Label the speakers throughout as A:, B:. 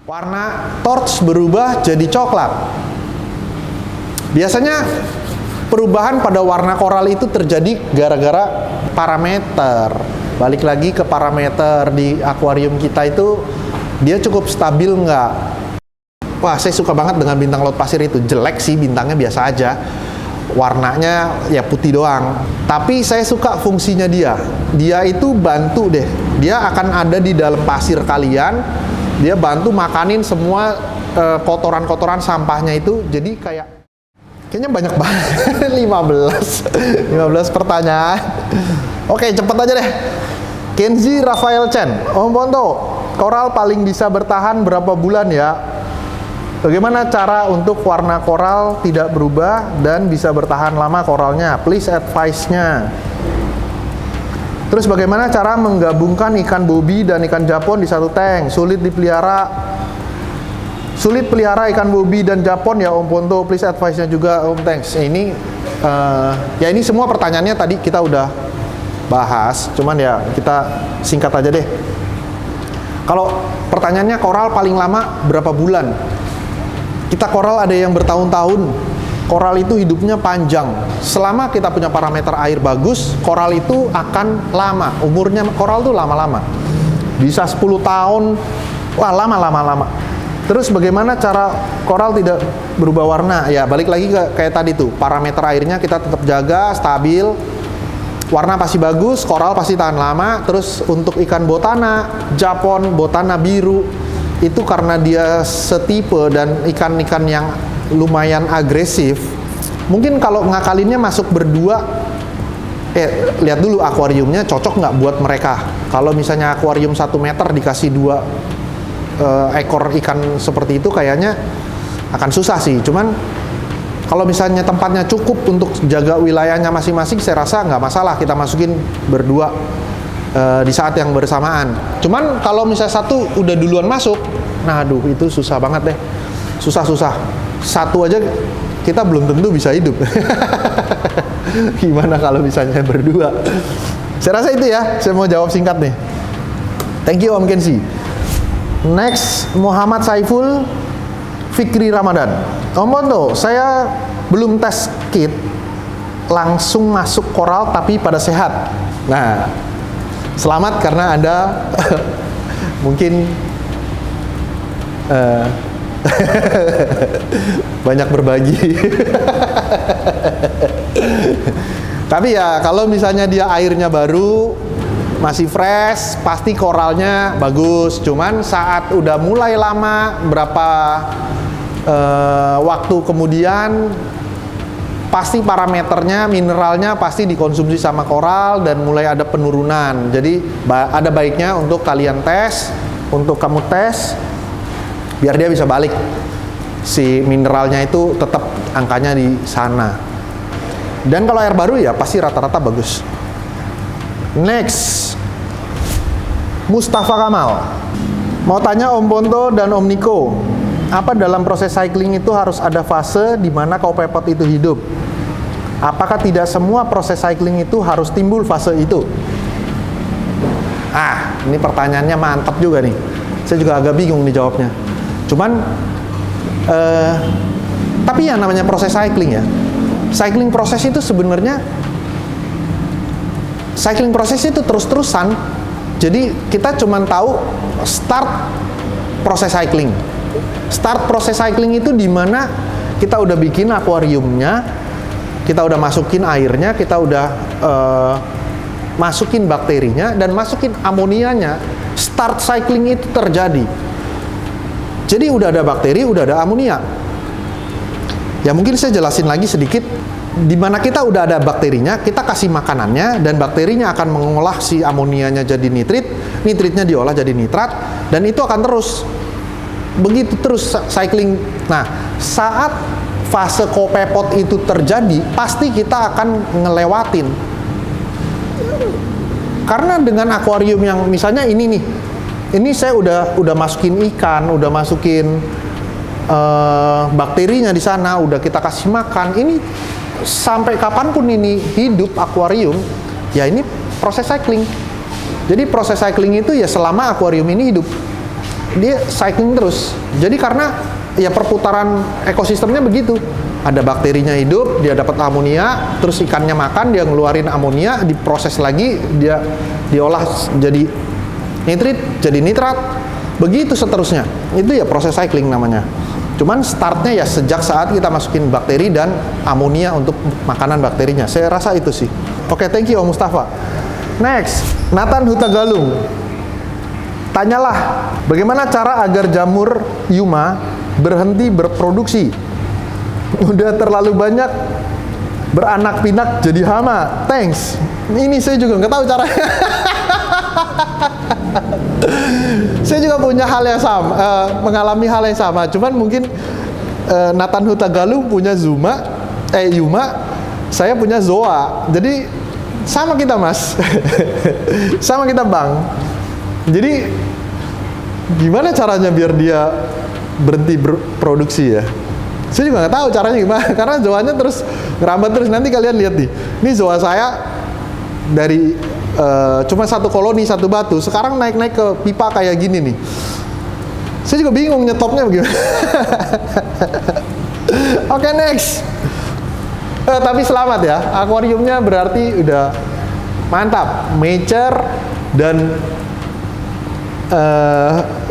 A: Warna torch berubah jadi coklat. Biasanya perubahan pada warna koral itu terjadi gara-gara parameter. Balik lagi ke parameter di akuarium kita itu, dia cukup stabil nggak? Wah, saya suka banget dengan bintang laut pasir itu. Jelek sih, bintangnya biasa aja. Warnanya ya putih doang. Tapi saya suka fungsinya dia. Dia itu bantu deh. Dia akan ada di dalam pasir kalian. Dia bantu makanin semua kotoran-kotoran sampahnya itu. Jadi kayaknya banyak banget. 15 pertanyaan. Oke, cepet aja deh. Kenzi Rafael Chen, Om Ponto, koral paling bisa bertahan berapa bulan ya? Bagaimana cara untuk warna koral tidak berubah dan bisa bertahan lama koralnya? Please advice-nya. Terus bagaimana cara menggabungkan ikan bobi dan ikan Japon di satu tank? Sulit pelihara ikan bobi dan Japon ya Om Ponto. Please advice-nya juga Om. Thanks. Ini ini semua pertanyaannya tadi kita udah bahas. Cuman ya kita singkat aja deh. Kalau pertanyaannya koral paling lama berapa bulan? Kita koral ada yang bertahun-tahun. Koral itu hidupnya panjang. Selama kita punya parameter air bagus, koral itu akan lama. Umurnya koral tuh lama-lama. Bisa 10 tahun. Wah, lama. Terus bagaimana cara koral tidak berubah warna? Ya, balik lagi kayak tadi tuh. Parameter airnya kita tetap jaga, stabil. Warna pasti bagus, koral pasti tahan lama. Terus untuk ikan botana, Japon, botana biru, itu karena dia setipe dan ikan-ikan yang lumayan agresif. Mungkin kalau ngakalinnya masuk berdua, lihat dulu akuariumnya cocok nggak buat mereka. Kalau misalnya akuarium 1 meter dikasih 2 ekor ikan seperti itu, kayaknya akan susah sih. Cuman kalau misalnya tempatnya cukup untuk jaga wilayahnya masing-masing, saya rasa nggak masalah kita masukin berdua di saat yang bersamaan. Cuman kalau misalnya satu udah duluan masuk, nah aduh itu susah banget deh. Susah. Satu aja kita belum tentu bisa hidup. Gimana kalau misalnya berdua? Saya rasa itu ya. Saya mau jawab singkat nih. Thank you Om Kenzi. Next, Muhammad Saiful Fikri Ramadan. Om Ponto, saya belum tes kit, langsung masuk koral tapi pada sehat. Nah, selamat karena Anda mungkin banyak berbagi. Tapi ya kalau misalnya dia airnya baru, masih fresh, pasti koralnya bagus. Cuman saat udah mulai lama, berapa waktu kemudian, pasti parameternya, mineralnya pasti dikonsumsi sama koral dan mulai ada penurunan. Jadi ada baiknya untuk kalian tes, untuk kamu tes, biar dia bisa balik. Si mineralnya itu tetap angkanya di sana. Dan kalau air baru ya pasti rata-rata bagus. Next, Mustafa Kamal. Mau tanya Om Ponto dan Om Niko, apa dalam proses cycling itu harus ada fase di mana copepod itu hidup? Apakah tidak semua proses cycling itu harus timbul fase itu? Ini pertanyaannya mantap juga nih. Saya juga agak bingung nih jawabnya. Cuman, tapi yang namanya proses cycling ya, cycling proses itu sebenarnya, cycling proses itu terus-terusan. Jadi kita cuman tahu start proses cycling. Start proses cycling itu di mana kita udah bikin akuariumnya, kita udah masukin airnya, kita udah masukin bakterinya dan masukin amonianya. Start cycling itu terjadi. Jadi udah ada bakteri, udah ada amonia. Ya mungkin saya jelasin lagi sedikit. Di mana kita udah ada bakterinya, kita kasih makanannya dan bakterinya akan mengolah si amonianya jadi nitrit, nitritnya diolah jadi nitrat, dan itu akan terus. Begitu terus cycling. Nah, saat fase copepod itu terjadi, pasti kita akan ngelewatin. Karena dengan akuarium yang misalnya ini nih, ini saya udah masukin ikan, udah masukin bakterinya di sana, udah kita kasih makan. Ini sampai kapanpun ini hidup akuarium, ya ini proses cycling. Jadi proses cycling itu ya selama akuarium ini hidup. dia cycling terus. Jadi karena ya perputaran ekosistemnya begitu. Ada bakterinya hidup, dia dapat amonia, terus ikannya makan, dia ngeluarin amonia, diproses lagi, dia diolah jadi nitrit, jadi nitrat, begitu seterusnya. Itu ya proses cycling namanya. Cuman startnya ya sejak saat kita masukin bakteri dan amonia untuk makanan bakterinya. Saya rasa itu sih. Oke, thank you Om Mustafa. Next, Nathan Hutagalung. Tanyalah, bagaimana cara agar jamur Yuma berhenti berproduksi? Udah terlalu banyak beranak pinak jadi hama. Thanks. Ini saya juga nggak tahu caranya. Saya juga punya hal yang sama, mengalami hal yang sama. Cuman mungkin Nathan Hutagalung punya Yuma, saya punya Zoa. Jadi sama kita Mas, sama kita Bang. Jadi gimana caranya biar dia berhenti berproduksi ya? Saya juga nggak tahu caranya gimana, karena zoanya terus ngerambat terus. Nanti kalian lihat nih, ini zoa saya dari cuma satu koloni, satu batu, sekarang naik-naik ke pipa kayak gini nih. Saya juga bingung nyetopnya bagaimana. Oke, next. Tapi selamat ya, akuariumnya berarti udah mantap, mature dan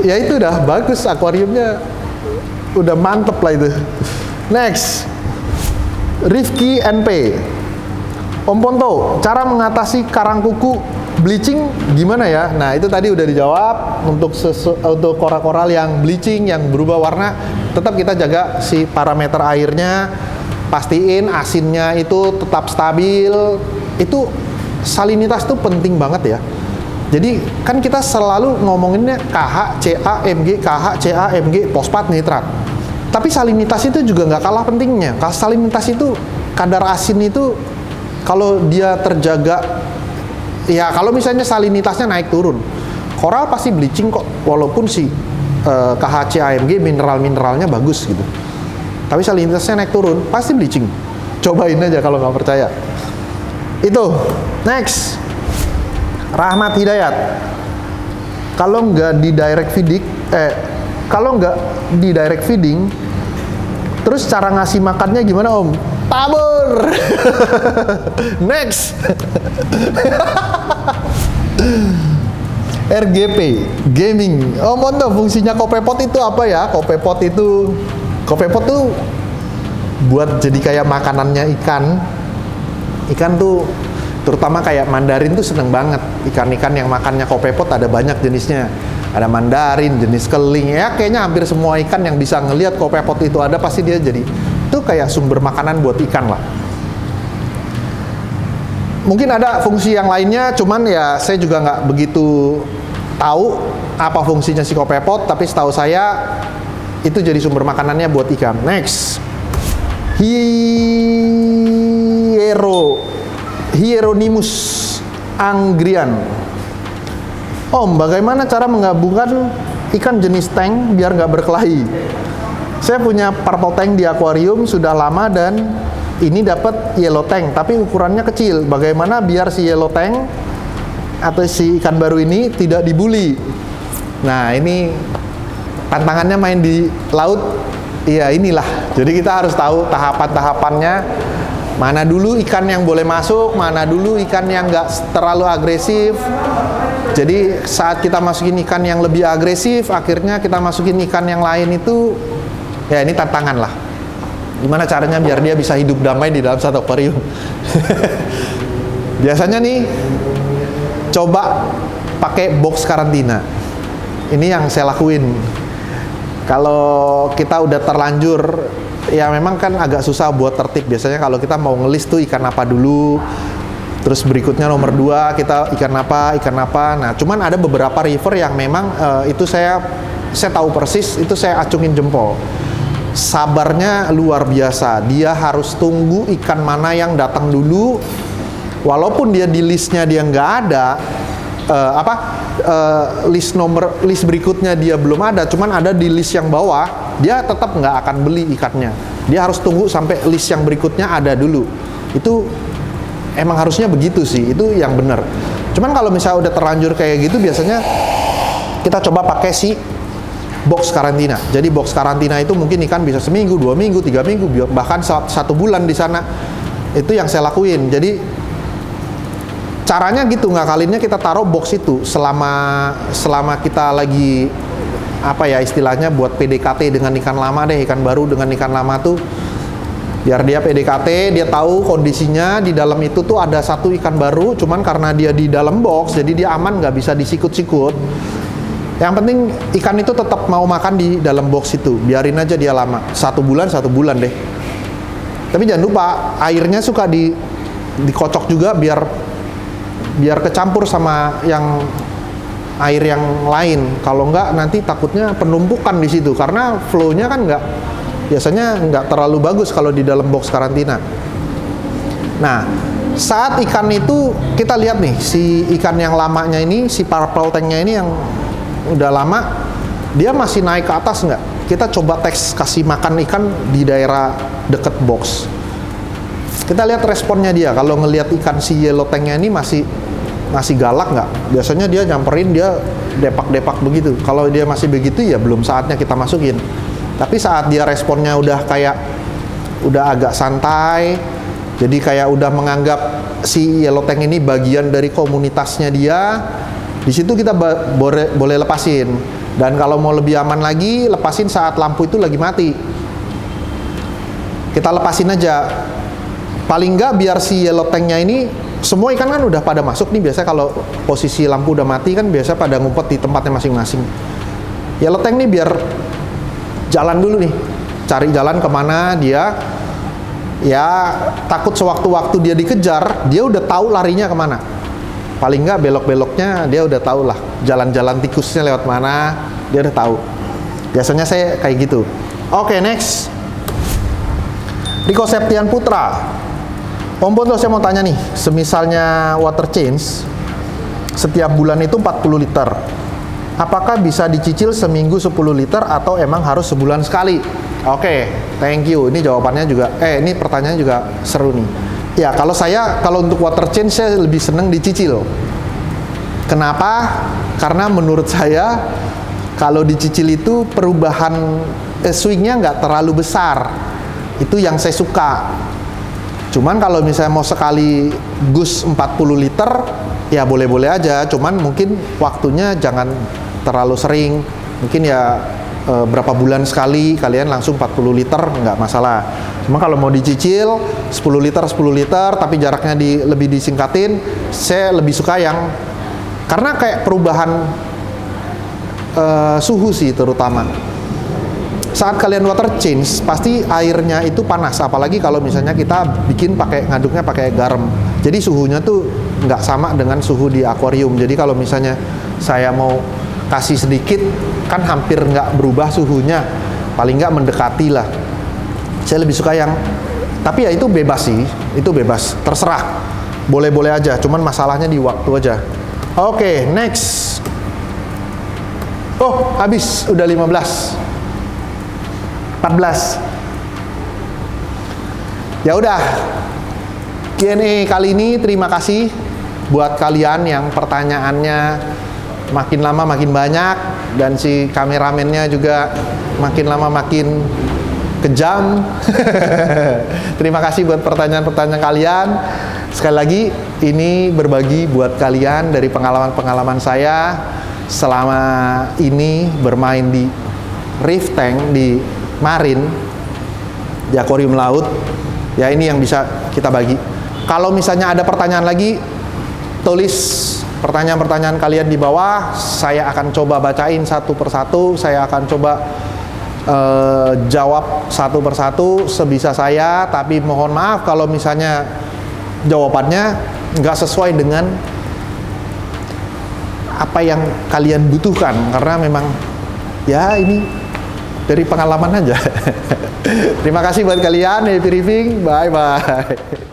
A: ya itu udah bagus, akuariumnya udah mantep lah itu. Next, Rifki NP. Om Ponto, cara mengatasi karang kuku bleaching gimana ya? Nah itu tadi udah dijawab. Untuk koral-koral yang bleaching, yang berubah warna, tetap kita jaga si parameter airnya, pastiin asinnya itu tetap stabil. Itu salinitas tuh penting banget ya. Jadi kan kita selalu ngomonginnya KH, CA, MG, KH, CA, MG, fosfat, nitrat. Tapi salinitas itu juga nggak kalah pentingnya. Kalau salinitas itu, kadar asin itu kalau dia terjaga, ya kalau misalnya salinitasnya naik turun, koral pasti bleaching kok, walaupun si KH, CA, MG mineral-mineralnya bagus gitu. Tapi salinitasnya naik turun, pasti bleaching. Cobain aja kalau nggak percaya. Itu. Next. Rahmat Hidayat, kalau nggak di direct feeding, terus cara ngasih makannya gimana Om? Tabur. Next. RGP Gaming. Om Ponto, fungsinya Kopepot itu apa ya? Kopepot tuh buat jadi kayak makanannya ikan. Ikan tuh terutama kayak mandarin tuh seneng banget. Ikan-ikan yang makannya Kopepot ada banyak jenisnya. Ada mandarin, jenis keling. Ya kayaknya hampir semua ikan yang bisa ngelihat Kopepot itu ada, pasti dia jadi itu kayak sumber makanan buat ikan lah. Mungkin ada fungsi yang lainnya, cuman ya saya juga nggak begitu tahu apa fungsinya si Kopepot, tapi setahu saya itu jadi sumber makanannya buat ikan. Next. Hieronymus Anggrian. Om, bagaimana cara menggabungkan ikan jenis tank biar nggak berkelahi? Saya punya purple tank di akuarium sudah lama dan ini dapat yellow tank, tapi ukurannya kecil. Bagaimana biar si yellow tank atau si ikan baru ini tidak dibully? Nah, ini tantangannya main di laut. Iya, inilah. Jadi kita harus tahu tahapan-tahapannya. Mana dulu ikan yang boleh masuk, mana dulu ikan yang nggak terlalu agresif. Jadi saat kita masukin ikan yang lebih agresif, akhirnya kita masukin ikan yang lain itu, ya ini tantangan lah. Gimana caranya biar dia bisa hidup damai di dalam satu akuarium. Biasanya nih, coba pakai box karantina. Ini yang saya lakuin. Kalau kita udah terlanjur, ya memang kan agak susah buat tertib. Biasanya kalau kita mau ngelis tuh ikan apa dulu, terus berikutnya nomor 2 kita ikan apa. Nah cuman ada beberapa river yang memang itu saya tahu persis, itu saya acungin jempol. Sabarnya luar biasa. Dia harus tunggu ikan mana yang datang dulu, walaupun dia di listnya dia nggak ada. List berikutnya dia belum ada, cuman ada di list yang bawah, dia tetap nggak akan beli ikannya. Dia harus tunggu sampai list yang berikutnya ada dulu. Itu emang harusnya begitu sih, itu yang benar. Cuman kalau misalnya udah terlanjur kayak gitu, biasanya kita coba pakai si box karantina. Jadi box karantina itu mungkin ikan bisa seminggu, 2 minggu, 3 minggu, bahkan 1 bulan di sana. Itu yang saya lakuin. Jadi caranya gitu, ngakalinnya kita taruh box itu selama kita lagi apa ya istilahnya buat PDKT dengan ikan lama deh, ikan baru dengan ikan lama tuh. Biar dia PDKT, dia tahu kondisinya di dalam itu tuh ada satu ikan baru, cuman karena dia di dalam box, jadi dia aman, nggak bisa disikut-sikut. Yang penting ikan itu tetap mau makan di dalam box itu, biarin aja dia lama, 1 bulan deh. Tapi jangan lupa airnya suka dikocok juga biar kecampur sama yang air yang lain. Kalau nggak nanti takutnya penumpukan di situ, karena flow-nya kan biasanya nggak terlalu bagus kalau di dalam box karantina. Nah, saat ikan itu kita lihat nih, si ikan yang lamanya ini, si purple tanknya ini yang udah lama, dia masih naik ke atas nggak? Kita coba kasih makan ikan di daerah deket box. Kita lihat responnya dia. Kalau ngelihat ikan si yellow tanknya ini masih galak nggak? Biasanya dia nyamperin, dia depak-depak begitu. Kalau dia masih begitu ya belum saatnya kita masukin. Tapi saat dia responnya udah agak santai, jadi kayak udah menganggap si yellow tank ini bagian dari komunitasnya dia, di situ kita boleh lepasin. Dan kalau mau lebih aman lagi, lepasin saat lampu itu lagi mati. Kita lepasin aja. Paling nggak biar si yellow tanknya ini, semua ikan kan udah pada masuk nih. Biasa kalau posisi lampu udah mati kan biasa pada ngumpet di tempatnya masing-masing. Yellow tank nih biar jalan dulu nih, cari jalan kemana dia, ya takut sewaktu-waktu dia dikejar, dia udah tahu larinya kemana. Paling nggak belok-beloknya dia udah tahu lah, jalan-jalan tikusnya lewat mana, dia udah tahu. Biasanya saya kayak gitu. Oke, next. Riko Septian Putra. Om Ponto, saya mau tanya nih, semisalnya water change setiap bulan itu 40 liter. Apakah bisa dicicil seminggu 10 liter atau emang harus sebulan sekali? Oke, thank you. Ini jawabannya juga, ini pertanyaannya juga seru nih. Ya, kalau untuk water change saya lebih seneng dicicil. Kenapa? Karena menurut saya kalau dicicil itu perubahan swingnya nggak terlalu besar. Itu yang saya suka. Cuman kalau misalnya mau sekali gus 40 liter, ya boleh-boleh aja. Cuman mungkin waktunya jangan terlalu sering. Mungkin ya berapa bulan sekali kalian langsung 40 liter nggak masalah. Cuma kalau mau dicicil 10 liter tapi jaraknya lebih disingkatin, saya lebih suka yang karena kayak perubahan suhu sih terutama. Saat kalian water change pasti airnya itu panas, apalagi kalau misalnya kita ngaduknya pakai garam. Jadi suhunya tuh nggak sama dengan suhu di akuarium. Jadi kalau misalnya saya mau kasih sedikit, kan hampir nggak berubah suhunya, paling nggak mendekati lah. Saya lebih suka yang, tapi ya itu bebas sih, itu bebas, terserah, boleh-boleh aja, cuman masalahnya di waktu aja. Oke, next. Oh, habis, udah 15, 14. Ya udah, Q&A kali ini terima kasih buat kalian yang pertanyaannya makin lama makin banyak, dan si kameramennya juga makin lama makin kejam. Terima kasih buat pertanyaan-pertanyaan kalian. Sekali lagi, ini berbagi buat kalian dari pengalaman-pengalaman saya selama ini bermain di reef tank, di marine, di akuarium laut. Ya, ini yang bisa kita bagi. Kalau misalnya ada pertanyaan lagi, tulis pertanyaan-pertanyaan kalian di bawah, saya akan coba bacain satu persatu, saya akan coba jawab satu persatu sebisa saya, tapi mohon maaf kalau misalnya jawabannya nggak sesuai dengan apa yang kalian butuhkan, karena memang ya ini dari pengalaman aja. Terima kasih buat kalian, happy reefing, bye-bye.